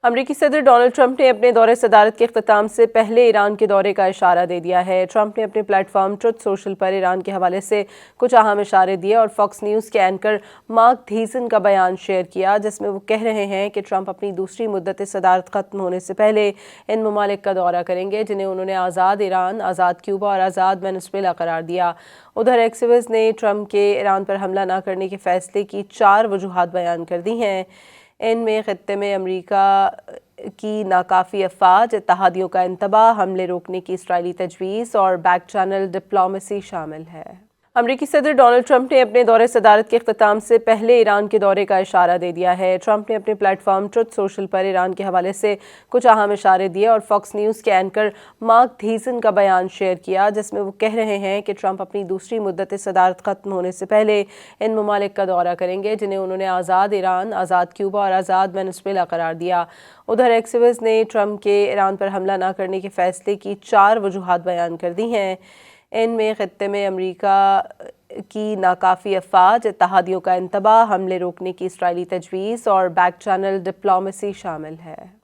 امریکی صدر Donald Trump نے اپنے دورِ صدارت کے اختتام سے پہلے ایران کے دورے کا اشارہ دے دیا ہے۔ ٹرمپ نے اپنے پلیٹ فارم ٹروتھ سوشل پر ایران کے حوالے سے کچھ اہم اشارے دیے اور فاکس نیوز کے اینکر مارک تھیسن کا بیان شیئر کیا، جس میں وہ کہہ رہے ہیں کہ ٹرمپ اپنی دوسری مدت صدارت ختم ہونے سے پہلے ان ممالک کا دورہ کریں گے جنہیں انہوں نے آزاد ایران، آزاد کیوبا اور آزاد وینزویلا قرار دیا۔ ادھر ایکسیویز نے ٹرمپ کے ایران پر حملہ نہ کرنے کے فیصلے کی 4 وجوہات بیان کر دی ہیں۔ ان میں خطے میں امریکہ کی ناکافی افواج، اتحادیوں کا انتباہ، حملے روکنے کی اسرائیلی تجویز اور بیک چینل ڈپلومیسی شامل ہے۔ امریکی صدر ڈونلڈ ٹرمپ نے اپنے دورِ صدارت کے اختتام سے پہلے ایران کے دورے کا اشارہ دے دیا ہے۔ ٹرمپ نے اپنے پلیٹ فارم ٹروتھ سوشل پر ایران کے حوالے سے کچھ اہم اشارے دیے اور فاکس نیوز کے اینکر مارک تھیسن کا بیان شیئر کیا، جس میں وہ کہہ رہے ہیں کہ ٹرمپ اپنی دوسری مدت صدارت ختم ہونے سے پہلے ان ممالک کا دورہ کریں گے جنہیں انہوں نے آزاد ایران، آزاد کیوبا اور آزاد وینزویلا قرار دیا۔ ادھر ایکسیویز نے ٹرمپ کے ایران پر حملہ نہ کرنے کے فیصلے کی 4 وجوہات بیان کر دی ہیں۔ ان میں خطے میں امریکہ کی ناکافی افواج، اتحادیوں کا انتباہ، حملے روکنے کی اسرائیلی تجویز اور بیک چینل ڈپلومیسی شامل ہے۔